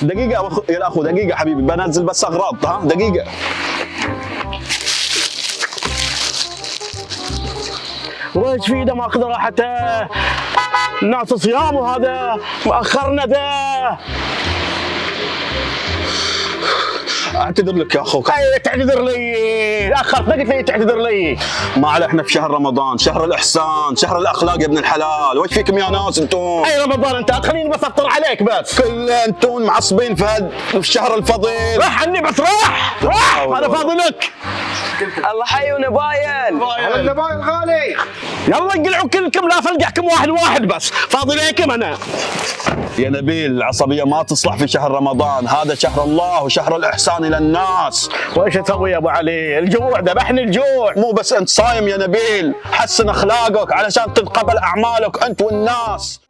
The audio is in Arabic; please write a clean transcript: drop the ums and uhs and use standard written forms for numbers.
دقيقة يا الأخو، دقيقة حبيبي، بنزل بس أغراض، ها دقيقة. ويش في ده ما اقدر حتى الناس صيام وهذا مأخرنا ده. أعتذر لك يا أخو. اي تعتذر لي؟ اخرت قلت لي تعتذر لي. ما عليه، احنا في شهر رمضان، شهر الإحسان، شهر الأخلاق يا ابن الحلال، وش فيكم يا ناس أنتم؟ اي رمضان انت خليني بس افطر عليك بس. كل أنتم معصبين في الشهر الفضيل. راح عني بس راح انا فاضي لك. الله حي ونباين. هلا باين غالي. يلا انقلعوا كلكم، لا فلقحكم واحد واحد بس، فاضي ليكم انا. يا نبيل، العصبية ما تصلح في شهر رمضان، هذا شهر الله وشهر الإحسان إلى الناس. وإيش أسوي يا أبو علي؟ الجوع ذبحني الجوع. مو بس أنت صايم يا نبيل، حسن أخلاقك علشان تتقبل أعمالك أنت والناس.